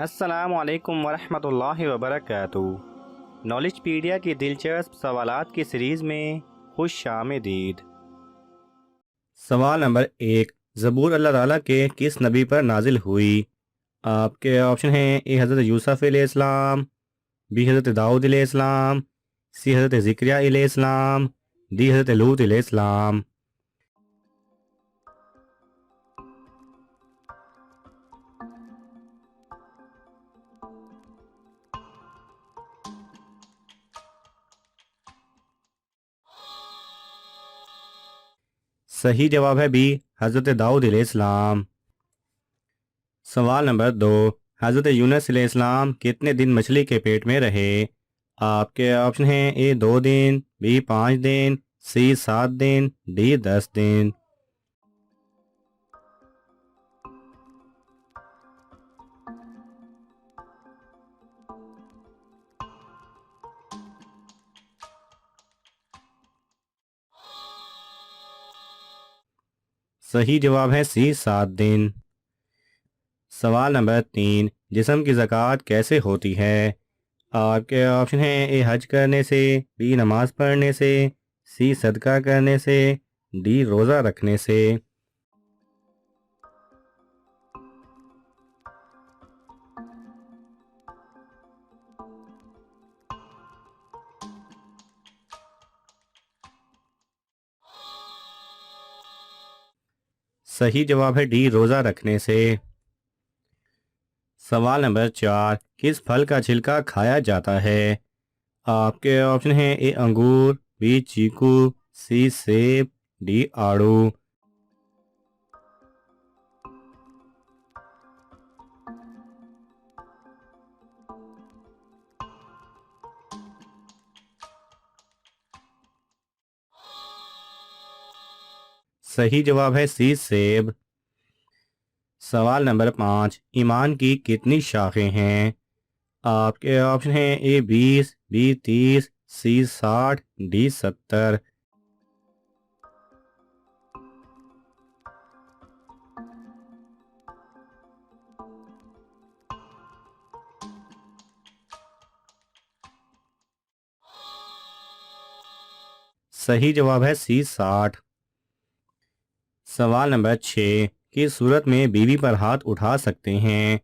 अस्सलाम वालेकुम वरहमतुल्लाहि वबरकातुहू। नॉलेजपीडिया की दिलचस्प सवालात की सीरीज़ में खुश आमदीद। सवाल नंबर 1। ज़बूर अल्लाह ताला के किस नबी पर नाजिल हुई? आपके ऑप्शन हैं ए हज़रत यूसुफ़ अलैहिस्सलाम, बी हज़रत दाऊद अलैहिस्सलाम, सी हज़रत ज़िक्रिया अलैहिस्सलाम, डी हज़रत लूत अलैहिस्सलाम। सही जवाब है बी हज़रत दाऊद अलैहिस्सलाम। सवाल नंबर 2। हज़रत यूनुस अलैहिस्सलाम कितने दिन मछली के पेट में रहे? आपके ऑप्शन हैं ए 2 दिन, बी 5 दिन, सी 7 दिन, डी 10 दिन। सही जवाब है सी 7 दिन। सवाल नंबर 3। जिस्म की ज़कात कैसे होती है? आपके ऑप्शन हैं ए हज करने से, बी नमाज पढ़ने से, सी सदका करने से, डी रोज़ा रखने से। सही जवाब है डी रोज़ा रखने से। सवाल नंबर 4। किस फल का छिलका खाया जाता है? आपके ऑप्शन हैं ए अंगूर, बी चीकू, सी सेब, डी आड़ू। सही जवाब है सी सेब। सवाल नंबर 5। ईमान की कितनी शाखें हैं? आपके ऑप्शन हैं ए 20, बी 30, सी 60, डी 70। सही जवाब है सी 60। सवाल नंबर 6। किस सूरत में बीवी पर हाथ उठा सकते हैं?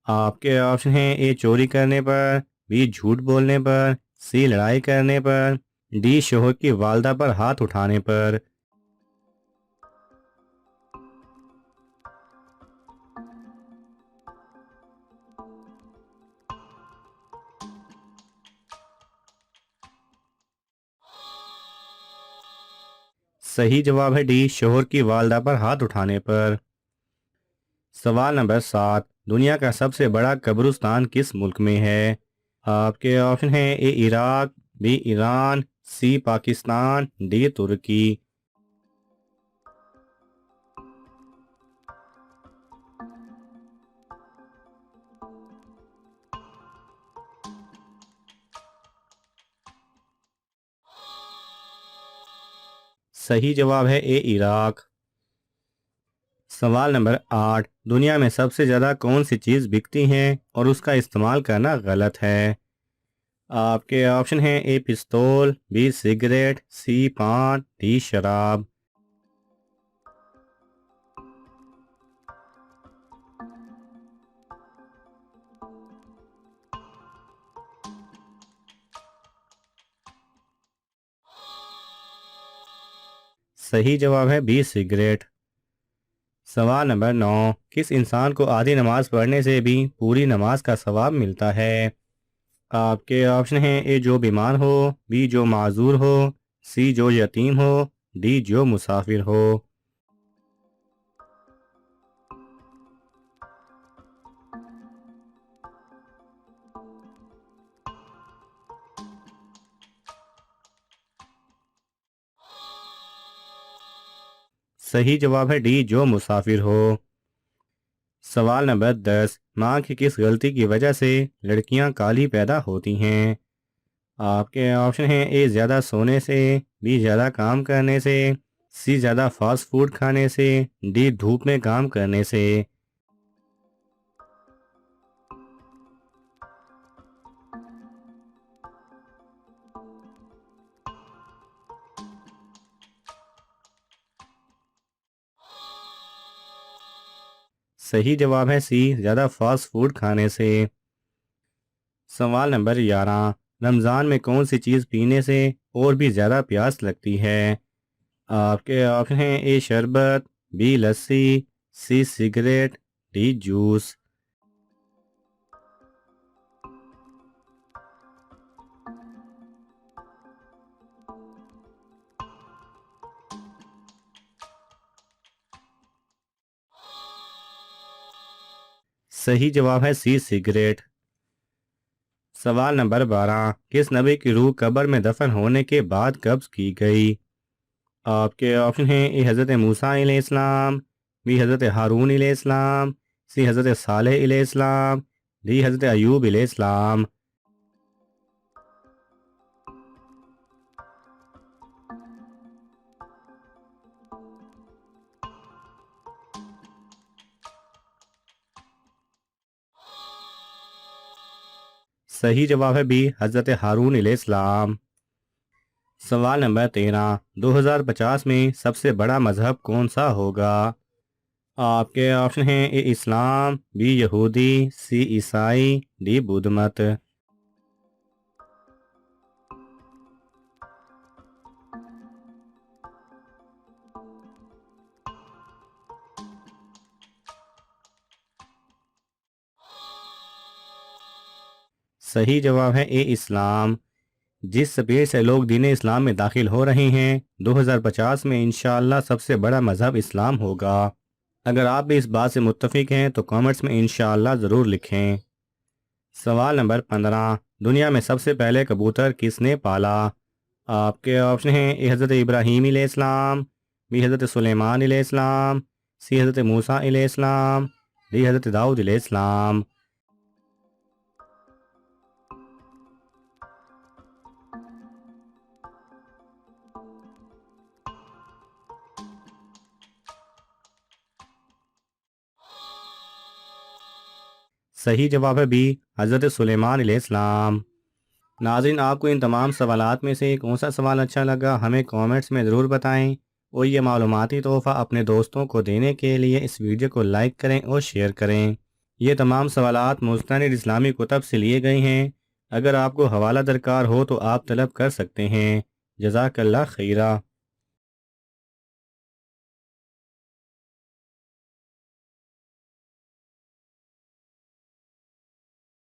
आपके ऑप्शन हैं ए चोरी करने पर, बी झूठ बोलने पर, सी लड़ाई करने पर, डी शोहर की वालदा पर हाथ उठाने पर। सही जवाब है डी शोहर की वालदा पर हाथ उठाने पर। सवाल नंबर 7। दुनिया का सबसे बड़ा कब्रिस्तान किस मुल्क में है? आपके ऑप्शन हैं ए इराक, बी ईरान, सी पाकिस्तान, डी तुर्की। सही जवाब है ए इराक। सवाल नंबर 8। दुनिया में सबसे ज़्यादा कौन सी चीज़ बिकती है और उसका इस्तेमाल करना गलत है? आपके ऑप्शन हैं ए पिस्तौल, बी सिगरेट, सी पान, डी शराब। सही जवाब है बी सिगरेट। सवाल नंबर 9। किस इंसान को आधी नमाज पढ़ने से भी पूरी नमाज का सवाब मिलता है? आपके ऑप्शन हैं ए जो बीमार हो, बी जो माजूर हो, सी जो यतीम हो, डी जो मुसाफिर हो। सही जवाब है डी जो मुसाफिर हो। सवाल नंबर 10। माँ की किस गलती की वजह से लड़कियां काली पैदा होती हैं? आपके ऑप्शन हैं ए ज़्यादा सोने से, बी ज़्यादा काम करने से, सी ज़्यादा फास्ट फूड खाने से, डी धूप में काम करने से। सही जवाब है सी, ज़्यादा फास्ट फूड खाने से। सवाल नंबर 11, रमज़ान में कौन सी चीज़ पीने से और भी ज़्यादा प्यास लगती है? आपके ऑप्शन हैं ए शरबत, बी लस्सी, सी सिगरेट, डी जूस। सही जवाब है सी सिगरेट। सवाल नंबर 12, किस नबी की रूह कब्र में दफन होने के बाद कब्ज की गई? आपके ऑप्शन हैं ए हज़रत मूसा अलैहिस्सलाम, बी हज़रत हारून अलैहिस्सलाम, सी हज़रत सालेह अलैहिस्सलाम, डी हज़रत अयूब अलैहिस्सलाम। सही जवाब है बी हज़रत हारून अलैहिस्सलाम। सवाल नंबर 13, 2050 में सबसे बड़ा मजहब कौन सा होगा? आपके ऑप्शन हैं ए इस्लाम, बी यहूदी, सी ईसाई, डी बुद्ध मत। सही जवाब है ए इस्लाम। जिस स्पीड से लोग दीन इस्लाम में दाखिल हो रहे हैं, 2050 में इंशाअल्लाह सबसे बड़ा मजहब इस्लाम होगा। अगर आप भी इस बात से मुत्तफिक हैं तो कमेंट्स में इंशाअल्लाह ज़रूर लिखें। सवाल नंबर 15, दुनिया में सबसे पहले कबूतर किसने पाला? आपके ऑप्शन हैं ए हज़रत इब्राहीम अलैहिस्सलाम, बी हज़रत सुलेमान अलैहिस्सलाम, सी हज़रत मूसा अलैहिस्सलाम, डी हज़रत दाऊद अलैहिस्सलाम। सही जवाब है बी हज़रत सुलेमान अलैहिस्सलाम। नाज़रीन, आपको इन तमाम सवालात में से कौन सा सवाल अच्छा लगा हमें कमेंट्स में ज़रूर बताएं, और ये मालूमाती तोहफ़ा अपने दोस्तों को देने के लिए इस वीडियो को लाइक करें और शेयर करें। ये तमाम सवालात मुस्तनिद इस्लामी कुतब से लिए गए हैं। अगर आपको हवाला दरकार हो तो आप तलब कर सकते हैं। जज़ाकल्लाह खैरा।